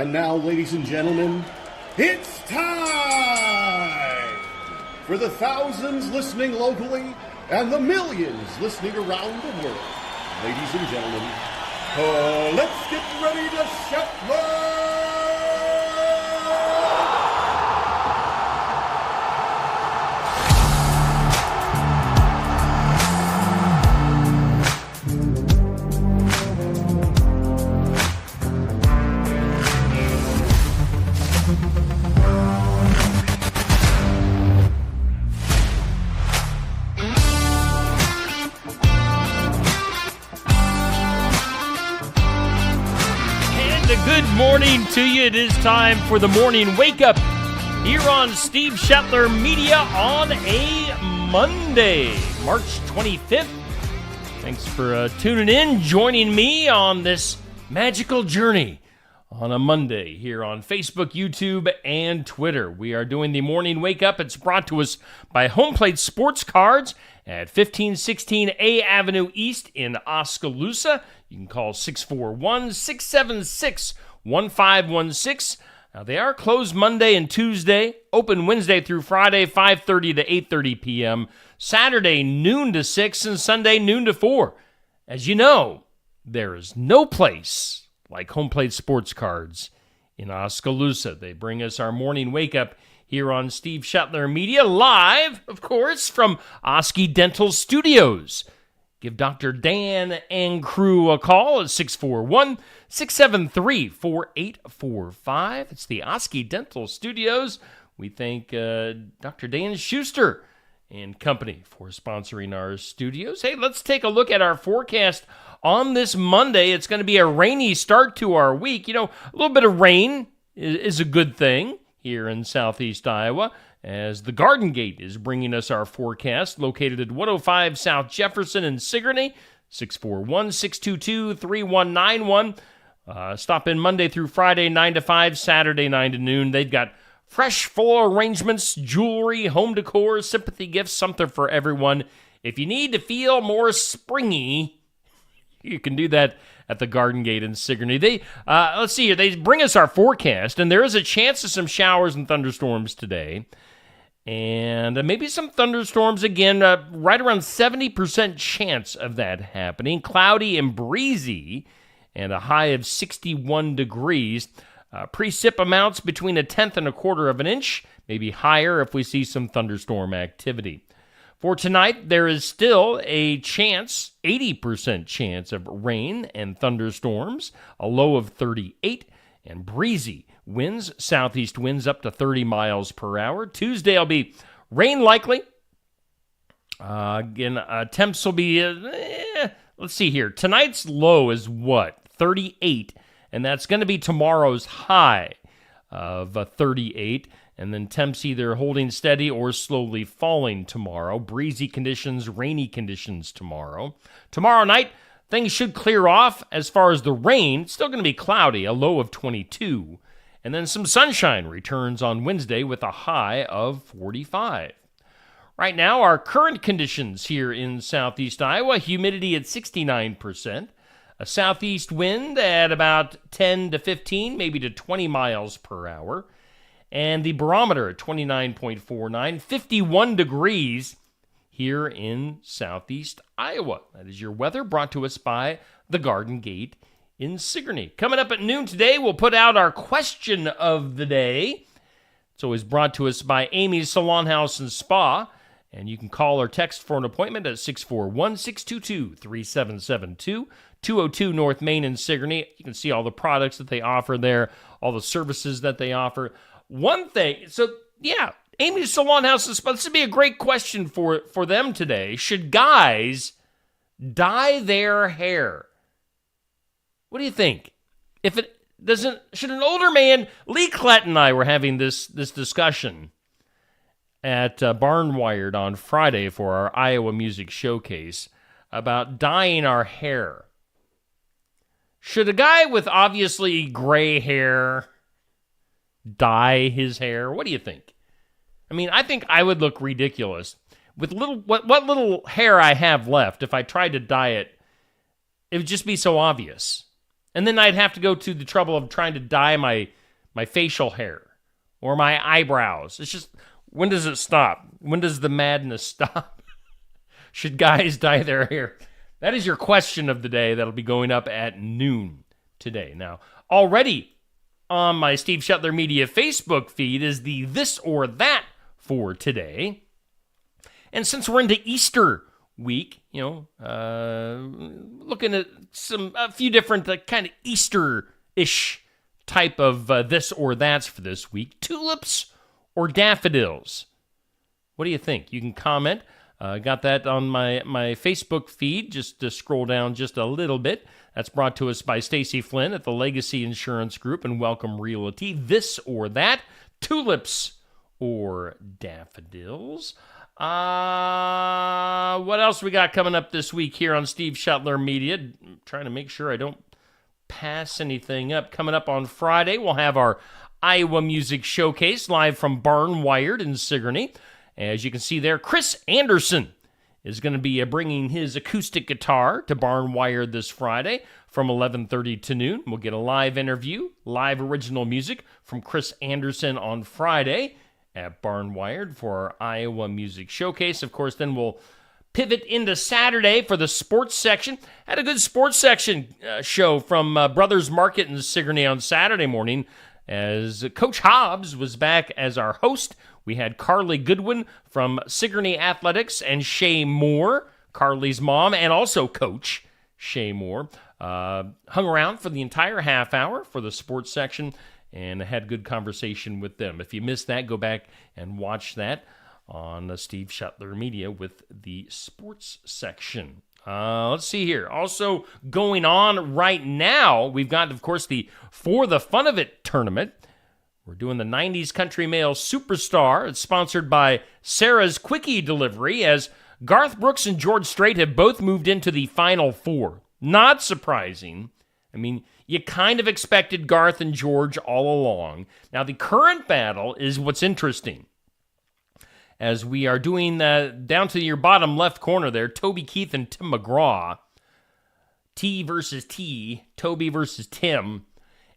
And now, ladies and gentlemen, it's time for the thousands listening locally and the millions listening around the world. Ladies and gentlemen, let's get ready to Shetland! Good morning to you. It is time for the morning wake up here on Steve Shetler Media on a Monday, March 25th. Thanks for tuning in, joining me on this magical journey on a Monday here on Facebook, YouTube, and Twitter. We are doing the morning wake up. It's brought to us by Home Plate Sports Cards at 1516 A Avenue East in Oskaloosa. You can call 641-676-1516. Now, they are closed Monday and Tuesday, open Wednesday through Friday, 5:30 to 8:30 p.m., Saturday noon to 6, and Sunday noon to 4. As you know, there is no place like Home Plate Sports Cards in Oskaloosa. They bring us our morning wake-up here on Steve Shetler Media, live, of course, from Oski Dental Studios. Give Dr. Dan and crew a call at 641-673-4845. It's the Oski Dental Studios. We thank Dr. Dan Schuster and company for sponsoring our studios. Hey, let's take a look at our forecast on this Monday. It's going to be a rainy start to our week. You know, a little bit of rain is a good thing here in southeast Iowa, as the Garden Gate is bringing us our forecast, located at 105 South Jefferson in Sigourney, 641-622-3191. Stop in Monday through Friday, 9 to 5, Saturday, 9 to noon. They've got fresh floral arrangements, jewelry, home decor, sympathy gifts, something for everyone. If you need to feel more springy, you can do that at the Garden Gate in Sigourney. Let's see here. They bring us our forecast, and there is a chance of some showers and thunderstorms today. And maybe some thunderstorms again, right around 70% chance of that happening. Cloudy and breezy, and a high of 61 degrees. Precip amounts between 1/10 and 1/4 of an inch, maybe higher if we see some thunderstorm activity. For tonight, there is still a chance, 80% chance of rain and thunderstorms, a low of 38, and breezy winds, southeast winds up to 30 miles per hour. Tuesday will be rain likely. Temps will be, let's see here. Tonight's low is what? 38, and that's going to be tomorrow's high of 38. And then temps either holding steady or slowly falling tomorrow. Breezy conditions, rainy conditions tomorrow. Tomorrow night, things should clear off. As far as the rain, it's still going to be cloudy, a low of 22. And then some sunshine returns on Wednesday with a high of 45. Right now, our current conditions here in southeast Iowa, humidity at 69%. A southeast wind at about 10 to 15, maybe to 20 miles per hour. And the barometer at 29.49, 51 degrees here in southeast Iowa. That is your weather, brought to us by the Garden Gate in Sigourney. Coming up at noon today, we'll put out our question of the day. It's always brought to us by Amy's Salon House and Spa. And you can call or text for an appointment at 641-622-3772, 202 North Main in Sigourney. You can see all the products that they offer there, all the services that they offer. One thing, so yeah, Amy's Salon House and Spa, this would be a great question for them today. Should guys dye their hair? What do you think? If it doesn't, should an older man, Lee Klett and I were having this discussion at Barnwired on Friday for our Iowa Music Showcase about dyeing our hair. Should a guy with obviously gray hair dye his hair? What do you think? I mean, I think I would look ridiculous with what little hair I have left. If I tried to dye it, it would just be so obvious. And then I'd have to go to the trouble of trying to dye my my facial hair, or my eyebrows? It's just, when does it stop? When does the madness stop? Should guys dye their hair? That is your question of the day. That'll be going up at noon today. Now, already on my Steve Shetler Media Facebook feed is the This or That for today. And since we're into Easter week, looking at a few different kind of Easter-ish type of this or that's for this week. Tulips or daffodils? What do you think? You can comment. Got that on my Facebook feed. Just to scroll down just a little bit. That's brought to us by Stacy Flynn at the Legacy Insurance Group and Welcome Realty. This or that, tulips or daffodils. What else we got coming up this week here on Steve Shetler Media? I'm trying to make sure I don't pass anything up. Coming up on Friday, we'll have our Iowa Music Showcase live from Barn Wired in Sigourney. As you can see there, Chris Anderson is going to be bringing his acoustic guitar to Barn Wired this Friday from 11:30 to noon. We'll get a live interview, live original music from Chris Anderson on Friday at Barn Wired for our Iowa Music Showcase. Of course, then we'll pivot into Saturday for the sports section. Had a good sports section show from Brothers Market in Sigourney on Saturday morning as Coach Hobbs was back as our host. We had Carly Goodwin from Sigourney Athletics and Shay Moore, Carly's mom, and also Coach Shay Moore. Hung around for the entire half hour for the sports section and had good conversation with them. If you missed that, go back and watch that on Steve Shetler Media with the sports section. Let's see here. Also going on right now, we've got, of course, the For the Fun of It tournament. We're doing the 90s Country Male Superstar. It's sponsored by Sarah's Quickie Delivery, as Garth Brooks and George Strait have both moved into the Final Four. Not surprising. I mean, you kind of expected Garth and George all along. Now, the current battle is what's interesting. As we are doing down to your bottom left corner there, Toby Keith and Tim McGraw. T versus T, Toby versus Tim.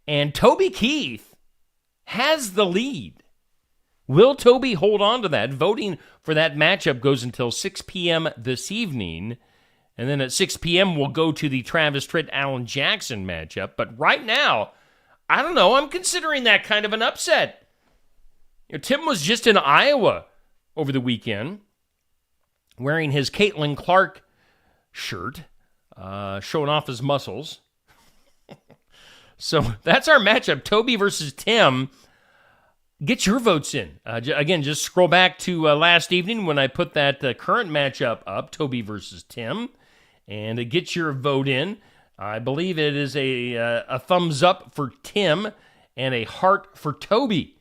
And Toby Keith has the lead. Will Toby hold on to that? Voting for that matchup goes until 6 p.m. this evening. And then at 6 p.m., we'll go to the Travis Tritt-Alan Jackson matchup. But right now, I don't know. I'm considering that kind of an upset. Tim was just in Iowa over the weekend wearing his Caitlin Clark shirt, showing off his muscles. So that's our matchup, Toby versus Tim. Get your votes in. Again, just scroll back to last evening when I put that current matchup up, Toby versus Tim, and get your vote in. I believe it is a thumbs up for Tim and a heart for Toby.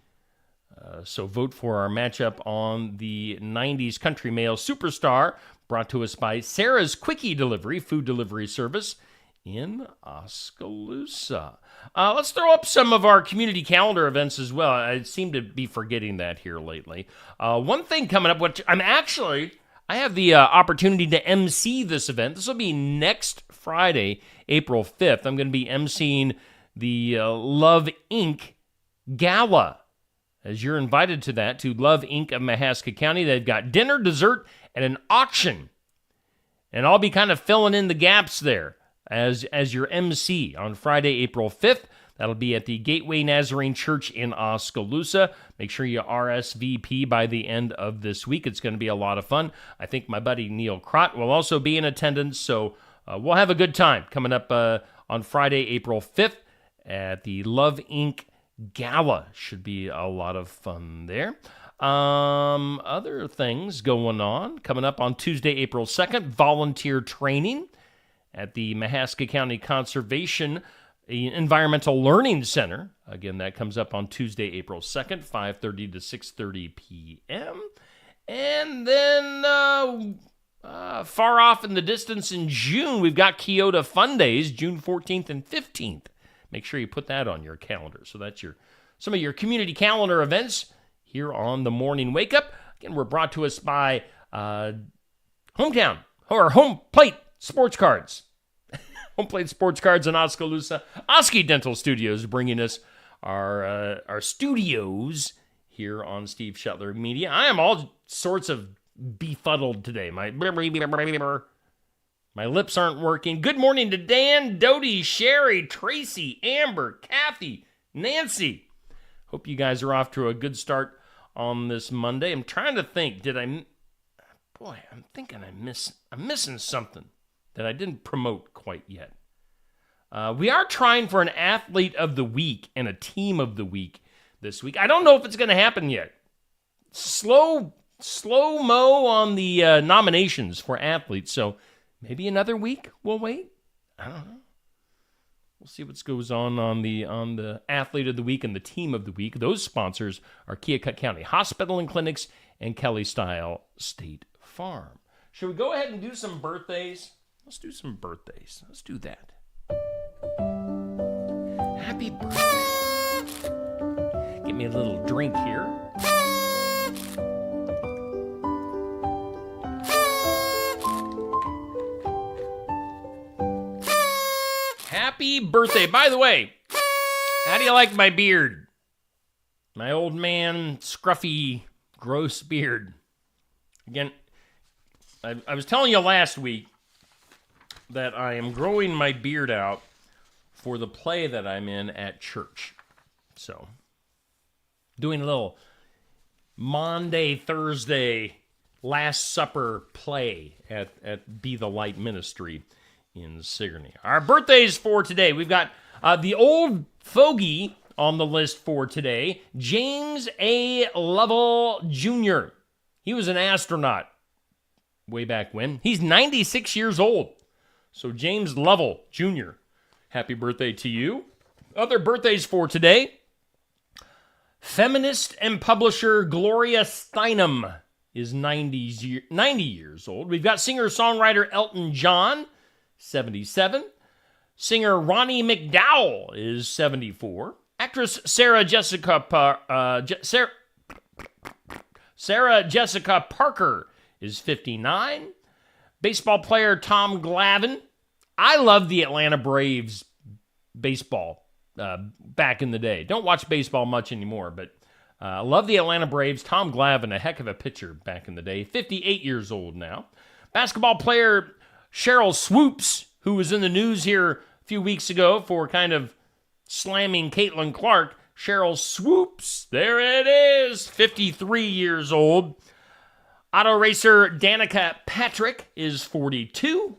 So vote for our matchup on the 90s Country Male Superstar, brought to us by Sarah's Quickie Delivery, food delivery service in Oskaloosa. Let's throw up some of our community calendar events as well. I seem to be forgetting that here lately. One thing coming up, which I have the opportunity to MC this event. This will be next Friday, April 5th. I'm going to be MCing the Love Inc. Gala. As you're invited to that, to Love Inc. of Mahaska County. They've got dinner, dessert, and an auction. And I'll be kind of filling in the gaps there as your MC on Friday, April 5th. That'll be at the Gateway Nazarene Church in Oskaloosa. Make sure you RSVP by the end of this week. It's going to be a lot of fun. I think my buddy Neil Crott will also be in attendance, so we'll have a good time coming up on Friday, April 5th at the Love Inc. Gala. Should be a lot of fun there. Other things going on. Coming up on Tuesday, April 2nd, volunteer training at the Mahaska County Conservation Environmental Learning Center. Again, that comes up on Tuesday, April 2nd, 5:30 to 6:30 p.m. And then far off in the distance in June, we've got Keota Fun Days, June 14th and 15th. Make sure you put that on your calendar. So that's some of your community calendar events here on the Morning Wake Up. Again, we're brought to us by Home Plate Sports Cards. Home Plate Sports Cards in Oskaloosa. Oski Dental Studios bringing us our studios here on Steve Shetler Media. I am all sorts of befuddled today. My lips aren't working. Good morning to Dan, Dodie, Sherry, Tracy, Amber, Kathy, Nancy. Hope you guys are off to a good start on this Monday. I'm trying to think. I'm thinking I'm missing something that I didn't promote quite yet. We are trying for an athlete of the week and a team of the week this week. I don't know if it's going to happen yet. Slow mo on the nominations for athletes. So maybe another week we'll wait. I don't know. We'll see what goes on the athlete of the week and the team of the week. Those sponsors are Keokuk County Hospital and Clinics and Kelly Style State Farm. Should we go ahead and do some birthdays? Let's do some birthdays. Let's do that. Happy birthday. Get me a little drink here. Happy birthday. By the way, how do you like my beard? My old man, scruffy, gross beard. Again, I was telling you last week that I am growing my beard out for the play that I'm in at church. So, doing a little Monday, Thursday, Last Supper play at Be the Light Ministry in Sigourney. Our birthdays for today. We've got the old fogey on the list for today, James A. Lovell Jr. He was an astronaut way back when. He's 96 years old. So James Lovell Jr., happy birthday to you. Other birthdays for today. Feminist and publisher Gloria Steinem is 90 years old. We've got singer-songwriter Elton John, 77. Singer Ronnie McDowell is 74. Actress Sarah Jessica Parker is 59. Baseball player Tom Glavine. I love the Atlanta Braves baseball back in the day. Don't watch baseball much anymore, but I love the Atlanta Braves. Tom Glavine, a heck of a pitcher back in the day. 58 years old now. Basketball player Cheryl Swoops, who was in the news here a few weeks ago for kind of slamming Caitlin Clark. Cheryl Swoops, there it is, 53 years old. Auto racer Danica Patrick is 42.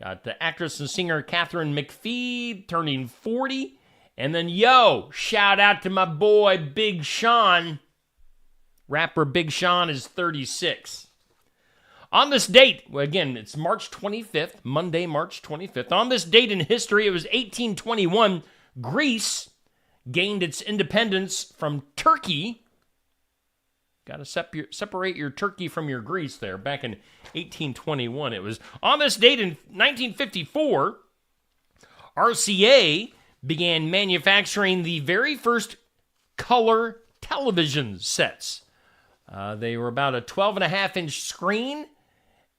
Got the actress and singer Katharine McPhee turning 40. And then, shout out to my boy Big Sean. Rapper Big Sean is 36. On this date, again, it's March 25th, Monday, March 25th. On this date in history, it was 1821. Greece gained its independence from Turkey. Got to separate your Turkey from your Greece there. Back in 1821, it was on this date in 1954, RCA began manufacturing the very first color television sets. They were about a 12.5-inch screen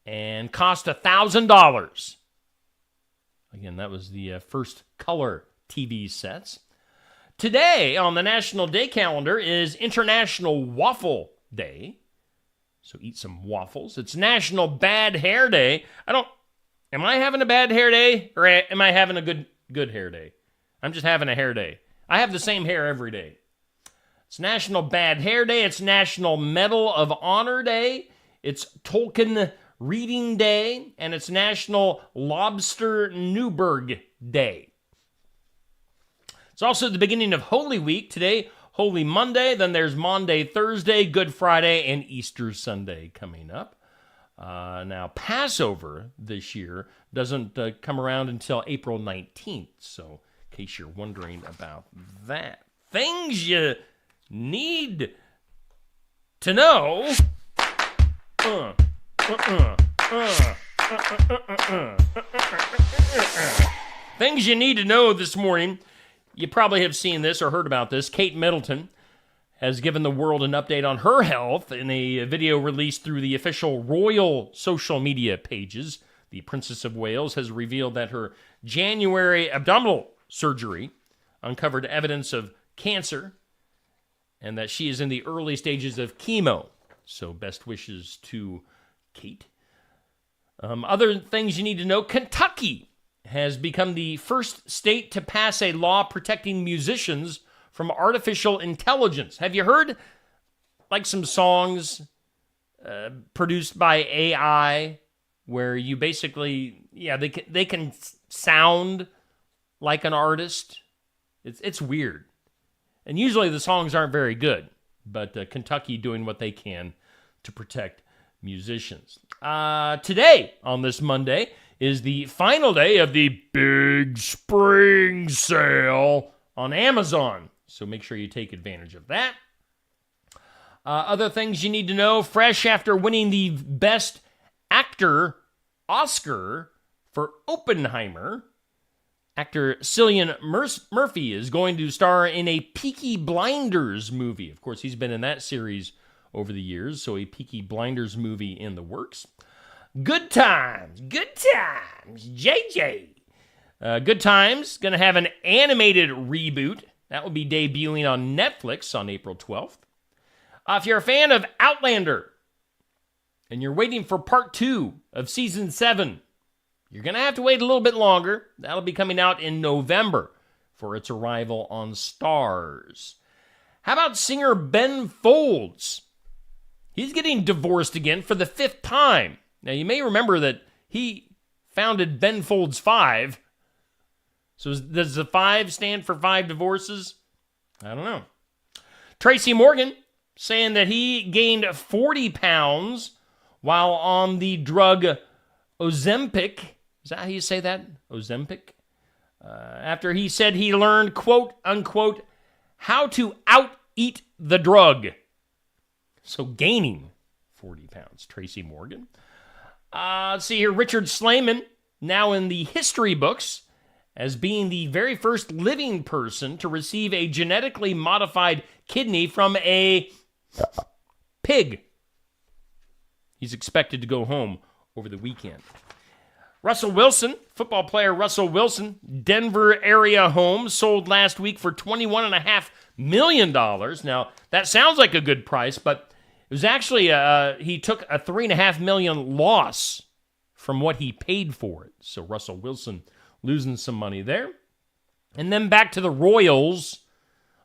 and cost $1,000. Again, that was the first color TV sets. Today on the National Day calendar is International Waffle Day. So eat some waffles. It's National Bad Hair Day. Am I having a bad hair day or am I having a good hair day? I'm just having a hair day. I have the same hair every day. It's National Bad Hair Day. It's National Medal of Honor Day. It's Tolkien Reading Day. And it's National Lobster Newburg Day. It's also the beginning of Holy Week. Today, Holy Monday. Then there's Maundy, Thursday, Good Friday, and Easter Sunday coming up. Now, Passover this year doesn't come around until April 19th. So, in case you're wondering about that. Things you need to know. Things you need to know this morning. You probably have seen this or heard about this. Kate Middleton has given the world an update on her health in a video released through the official royal social media pages. The Princess of Wales has revealed that her January abdominal surgery uncovered evidence of cancer and that she is in the early stages of chemo. So best wishes to Kate. Other things you need to know, Kentucky has become the first state to pass a law protecting musicians from artificial intelligence. Have you heard like some songs produced by AI where you basically, they can sound like an artist? It's weird. And usually the songs aren't very good, but Kentucky doing what they can to protect musicians. Today, on this Monday, is the final day of the big spring sale on Amazon. So make sure you take advantage of that. Other things you need to know, fresh after winning the Best Actor Oscar for Oppenheimer, actor Cillian Murphy is going to star in a Peaky Blinders movie. Of course, he's been in that series over the years, so a Peaky Blinders movie in the works. Good Times, JJ. Good Times, going to have an animated reboot. That will be debuting on Netflix on April 12th. If you're a fan of Outlander and you're waiting for part 2 of season 7, you're going to have to wait a little bit longer. That'll be coming out in November for its arrival on Starz. How about singer Ben Folds? He's getting divorced again for the 5th time. Now, you may remember that he founded Ben Folds 5. So does the 5 stand for 5 divorces? I don't know. Tracy Morgan saying that he gained 40 pounds while on the drug Ozempic. Is that how you say that? Ozempic? After he said he learned, quote, unquote, how to out-eat the drug. So gaining 40 pounds. Tracy Morgan. Let's see here. Richard Slayman, now in the history books, as being the very first living person to receive a genetically modified kidney from a pig. He's expected to go home over the weekend. Russell Wilson, football player Russell Wilson, Denver area home, sold last week for $21.5 million. Now, that sounds like a good price, but it was actually, he took a $3.5 million loss from what he paid for it. So Russell Wilson losing some money there. And then back to the Royals.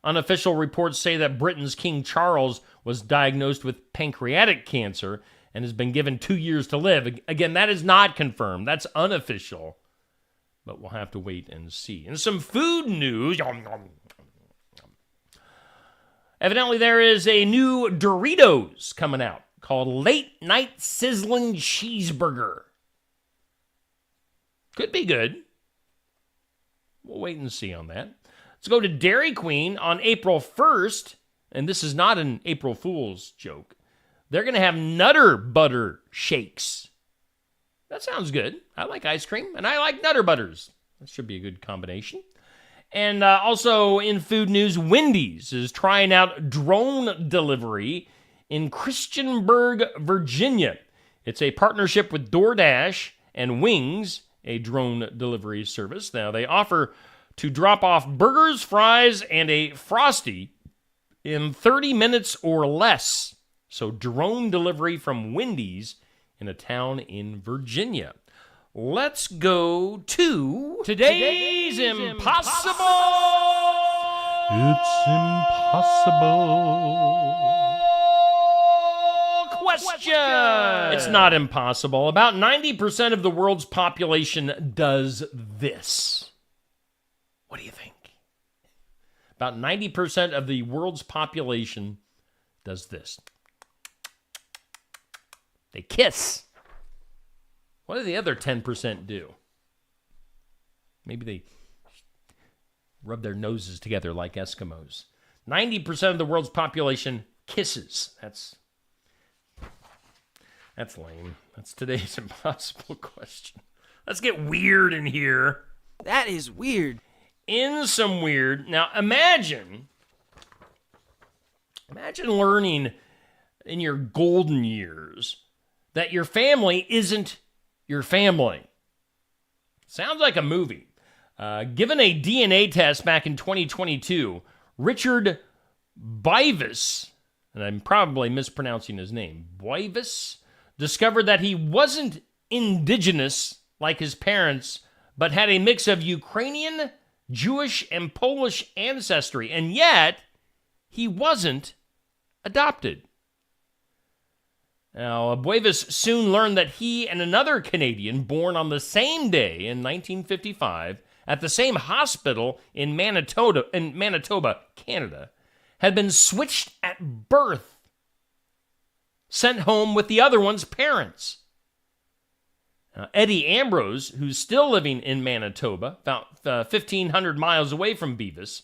Unofficial reports say that Britain's King Charles was diagnosed with pancreatic cancer and has been given 2 years to live. Again, that is not confirmed. That's unofficial. But we'll have to wait and see. And some food news. Evidently, there is a new Doritos coming out called Late Night Sizzling Cheeseburger. Could be good. We'll wait and see on that. Let's go to Dairy Queen on April 1st. And this is not an April Fool's joke. They're going to have Nutter Butter shakes. That sounds good. I like ice cream, and I like Nutter Butters. That should be a good combination. And also in food news, Wendy's is trying out drone delivery in Christiansburg, Virginia. It's a partnership with DoorDash and Wings, a drone delivery service. Now, they offer to drop off burgers, fries, and a Frosty in 30 minutes or less. So drone delivery from Wendy's in a town in Virginia. Let's go to today's Impossible It's Impossible question. It's not impossible. About 90% of the world's population does this. What do you think? About 90% of the world's population does this. They kiss. What do the other 10% do? Maybe they rub their noses together like Eskimos. 90% of the world's population kisses. That's lame. That's today's impossible question. Let's get weird in here. That is weird. In some weird. Now, imagine learning in your golden years that your family isn't your family. Sounds like a movie. Given a DNA test back in 2022, Richard Buyvis, and I'm probably mispronouncing his name, Buyvis, discovered that he wasn't indigenous like his parents, but had a mix of Ukrainian, Jewish, and Polish ancestry, and yet he wasn't adopted. Now, Buyvis soon learned that he and another Canadian born on the same day in 1955 at the same hospital in Manitoba, Canada, had been switched at birth, sent home with the other one's parents. Eddie Ambrose, who's still living in Manitoba, about 1,500 miles away from Beavis,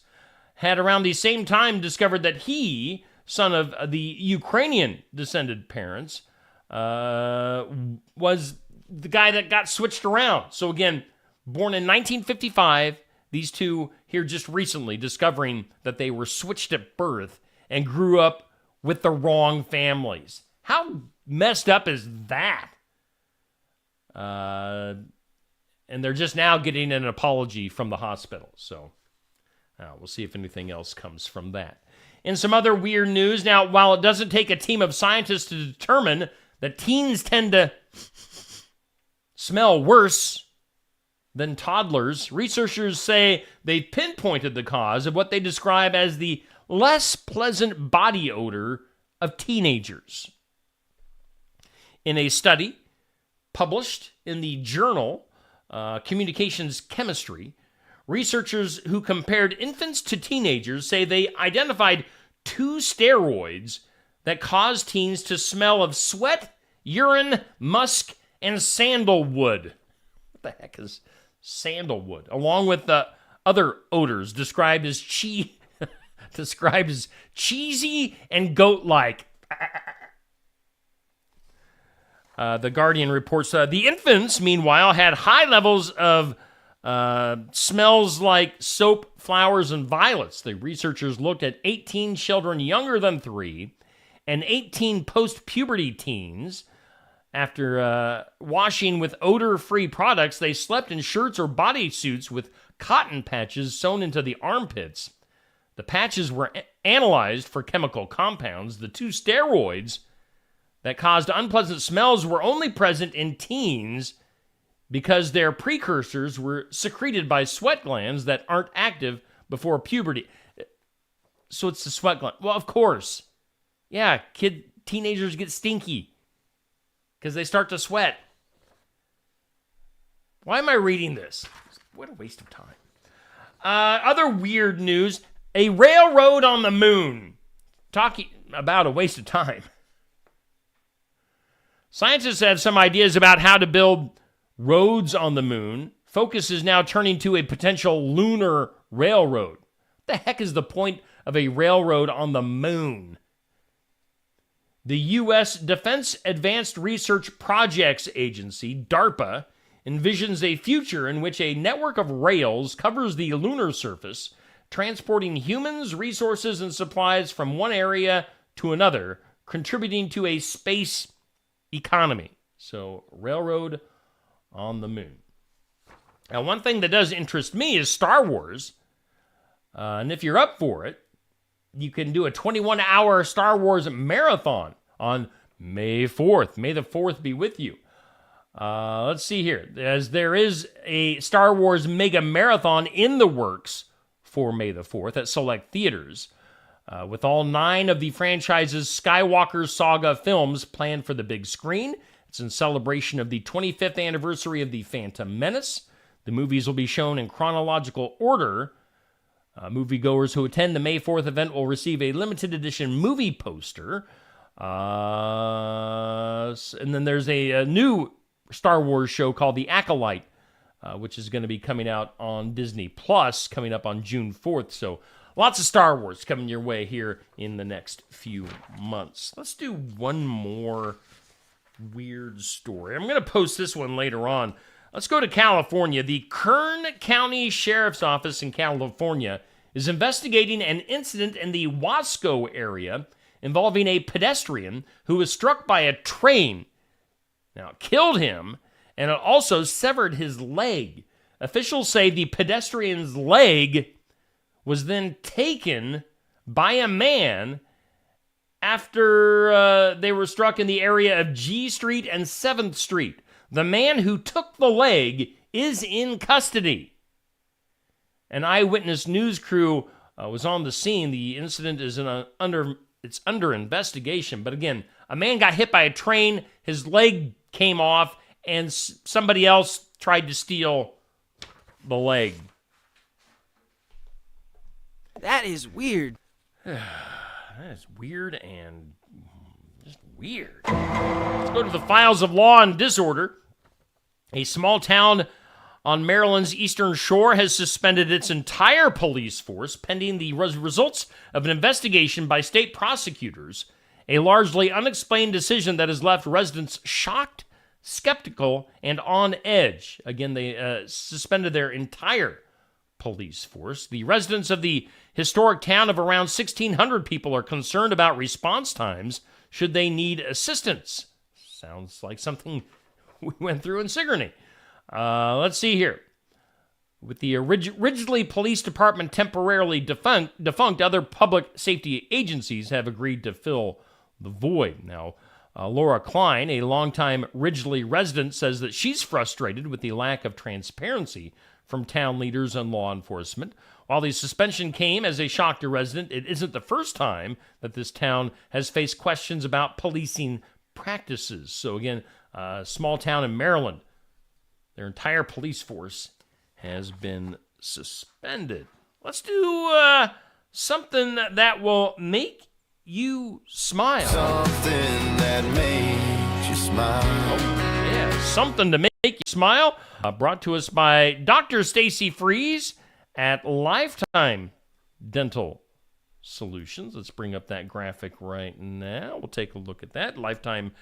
had around the same time discovered that he, son of the Ukrainian-descended parents, was the guy that got switched around. So again, born in 1955, these two here just recently discovering that they were switched at birth and grew up with the wrong families. How messed up is that? And they're just now getting an apology from the hospital. So we'll see if anything else comes from that. In some other weird news, now, while it doesn't take a team of scientists to determine that teens tend to smell worse than toddlers, researchers say they pinpointed the cause of what they describe as the less pleasant body odor of teenagers. In a study published in the journal Communications Chemistry, researchers who compared infants to teenagers say they identified 2 steroids that cause teens to smell of sweat, urine, musk, and sandalwood. What the heck is sandalwood? Along with the other odors described as cheesy and goat-like. The Guardian reports the infants, meanwhile, had high levels of smells like soap, flowers, and violets. The researchers looked at 18 children younger than 3 and 18 post-puberty teens. After washing with odor-free products, they slept in shirts or bodysuits with cotton patches sewn into the armpits. The patches were analyzed for chemical compounds. The 2 steroids that caused unpleasant smells were only present in teens because their precursors were secreted by sweat glands that aren't active before puberty. So it's the sweat gland. Well, of course. Yeah, teenagers get stinky because they start to sweat. Why am I reading this? What a waste of time. Other weird news. A railroad on the moon. Talking about a waste of time. Scientists have some ideas about how to build roads on the moon. Focus is now turning to a potential lunar railroad. What the heck is the point of a railroad on the moon? The U.S. Defense Advanced Research Projects Agency, DARPA, envisions a future in which a network of rails covers the lunar surface, transporting humans, resources, and supplies from one area to another, contributing to a space economy. So, railroad on the moon. Now, one thing that does interest me is Star Wars. And if you're up for it, you can do a 21-hour Star Wars marathon on May 4th. May the 4th be with you. Let's see here. As there is a Star Wars mega marathon in the works for May the 4th at select theaters, with all 9 of the franchise's Skywalker Saga films planned for the big screen. It's in celebration of the 25th anniversary of The Phantom Menace. The movies will be shown in chronological order. Moviegoers who attend the May 4th event will receive a limited edition movie poster. And then there's a new Star Wars show called The Acolyte, which is going to be coming out on Disney Plus, coming up on June 4th. So lots of Star Wars coming your way here in the next few months. Let's do one more weird story. I'm going to post this one later on. Let's go to California. The Kern County Sheriff's Office in California is investigating an incident in the Wasco area involving a pedestrian who was struck by a train. Now, it killed him, and it also severed his leg. Officials say the pedestrian's leg was then taken by a man after they were struck in the area of G Street and 7th Street. The man who took the leg is in custody. An eyewitness news crew was on the scene. The incident is under investigation. But again, a man got hit by a train, his leg came off, and somebody else tried to steal the leg. That is weird. That is weird and just weird. Let's go to the files of law and disorder. A small town on Maryland's Eastern Shore has suspended its entire police force pending the results of an investigation by state prosecutors, a largely unexplained decision that has left residents shocked, skeptical, and on edge. Again, they suspended their entire police force. The residents of the historic town of around 1,600 people are concerned about response times should they need assistance. Sounds like something we went through in Sigourney. Let's see here. With the originally police department temporarily defunct, other public safety agencies have agreed to fill the void. Now, Laura Klein, a longtime Ridgely resident, says that she's frustrated with the lack of transparency from town leaders and law enforcement. While the suspension came as a shock to residents, it isn't the first time that this town has faced questions about policing practices. So again, small town in Maryland, their entire police force has been suspended. Let's do something that will make you smile. Something that makes you smile. Oh, yeah, something to make you smile. Brought to us by Dr. Stacy Freeze at Lifetime Dental Solutions. Let's bring up that graphic right now. We'll take a look at that. Lifetime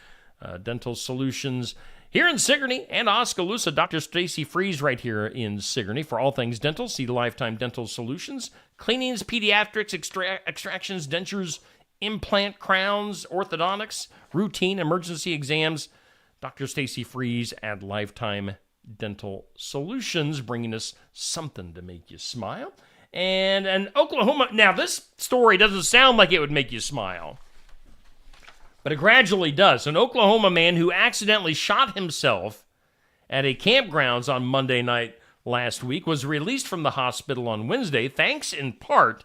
Dental Solutions here in Sigourney and Oskaloosa. Dr. Stacy Freeze right here in Sigourney. For all things dental, see Lifetime Dental Solutions. Cleanings, pediatrics, extractions, dentures, implant crowns, orthodontics, routine emergency exams. Dr. Stacy Freeze at Lifetime Dental Solutions, bringing us something to make you smile. And an Oklahoma... Now, this story doesn't sound like it would make you smile, but it gradually does. An Oklahoma man who accidentally shot himself at a campgrounds on Monday night last week was released from the hospital on Wednesday, thanks in part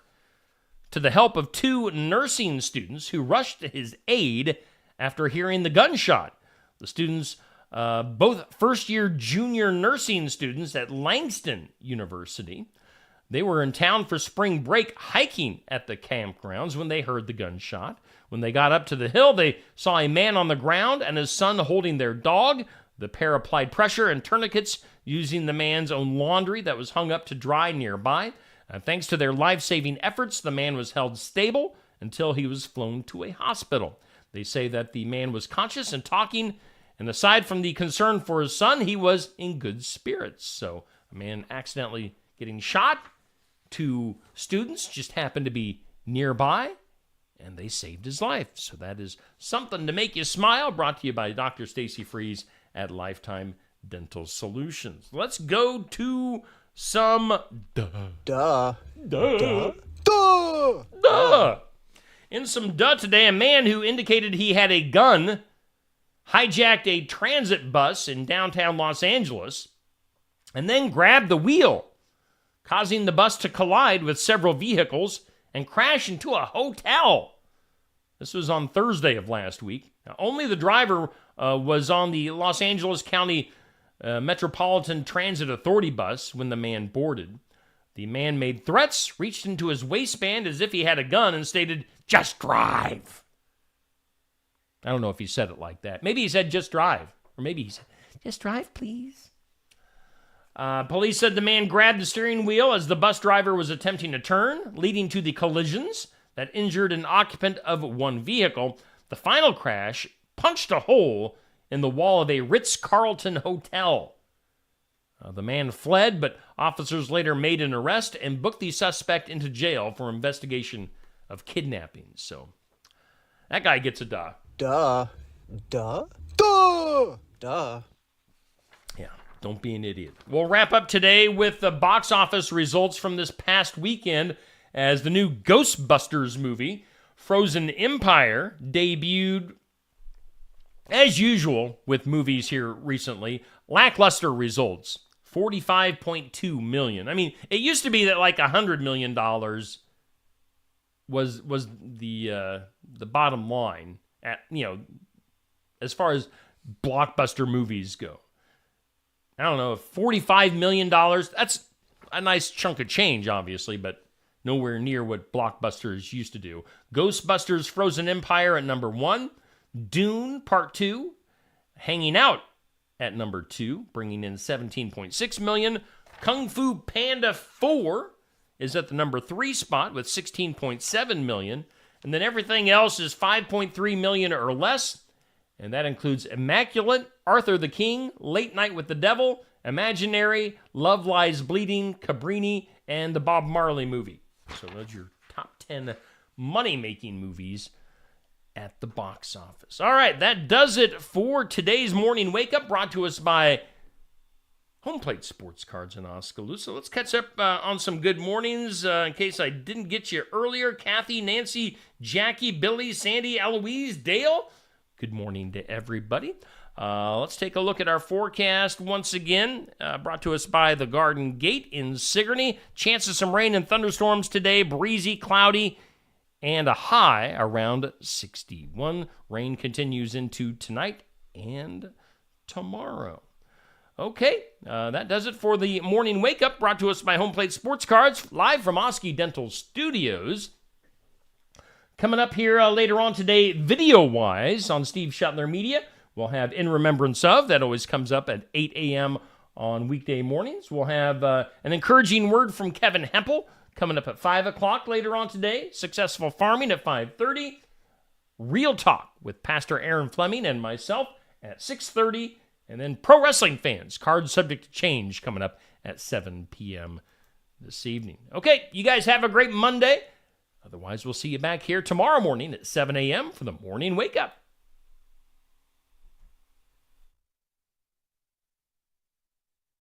to the help of 2 nursing students who rushed to his aid after hearing the gunshot. The students, both first-year junior nursing students at Langston University, they were in town for spring break hiking at the campgrounds when they heard the gunshot. When they got up to the hill, they saw a man on the ground and his son holding their dog. The pair applied pressure and tourniquets using the man's own laundry that was hung up to dry nearby. Thanks to their life-saving efforts, the man was held stable until he was flown to a hospital. They say that the man was conscious and talking, and aside from the concern for his son, he was in good spirits. So a man accidentally getting shot, 2 students just happened to be nearby, and they saved his life. So that is something to make you smile, brought to you by Dr. Stacy Freeze at Lifetime Dental Solutions. Let's go to some duh. In some duh today, a man who indicated he had a gun hijacked a transit bus in downtown Los Angeles and then grabbed the wheel, causing the bus to collide with several vehicles and crash into a hotel. This was on Thursday of last week. Now, only the driver was on the Los Angeles County Metropolitan Transit Authority bus when the man boarded. The man made threats, reached into his waistband as if he had a gun, and stated, "Just drive." I don't know if he said it like that. Maybe he said, "Just drive." Or maybe he said, "Just drive, please." Police said the man grabbed the steering wheel as the bus driver was attempting to turn, leading to the collisions that injured an occupant of one vehicle. The final crash punched a hole in the wall of a Ritz-Carlton hotel. The man fled, but officers later made an arrest and booked the suspect into jail for investigation of kidnapping. So that guy gets a duh. Duh. Yeah. Don't be an idiot. We'll wrap up today with the box office results from this past weekend as the new Ghostbusters movie, Frozen Empire, debuted. As usual with movies here recently, lackluster results. $45.2 million. I mean, it used to be that like $100 million was the bottom line at, as far as blockbuster movies go. I don't know, $45 million, that's a nice chunk of change, obviously, but nowhere near what blockbusters used to do. Ghostbusters Frozen Empire at number 1. Dune Part 2 hanging out at number 2, bringing in $17.6 million. Kung Fu Panda 4 is at the number 3 spot with $16.7 million. And then everything else is $5.3 million or less. And that includes Immaculate, Arthur the King, Late Night with the Devil, Imaginary, Love Lies Bleeding, Cabrini, and the Bob Marley movie. So those are your top 10 money-making movies at the box office. All right, that does it for today's Morning Wake Up, brought to us by Home Plate Sports Cards in Oskaloosa. Let's catch up on some good mornings in case I didn't get you earlier. Kathy, Nancy, Jackie, Billy, Sandy, Eloise, Dale. Good morning to everybody. Let's take a look at our forecast once again, brought to us by the Garden Gate in Sigourney. Chance of some rain and thunderstorms today, breezy, cloudy, and a high around 61. Rain continues into tonight and tomorrow. Okay, that does it for the Morning Wake Up, brought to us by Home Plate Sports Cards, live from Oski Dental Studios. Coming up here later on today, video-wise, on Steve Shuttler Media, we'll have In Remembrance Of. That always comes up at 8 a.m. on weekday mornings. We'll have an encouraging word from Kevin Hempel coming up at 5 o'clock later on today. Successful Farming at 5:30. Real Talk with Pastor Aaron Fleming and myself at 6:30. And then Pro Wrestling Fans, Cards Subject to Change, coming up at 7 p.m. this evening. Okay, you guys have a great Monday. Otherwise, we'll see you back here tomorrow morning at 7 a.m. for the Morning Wake Up.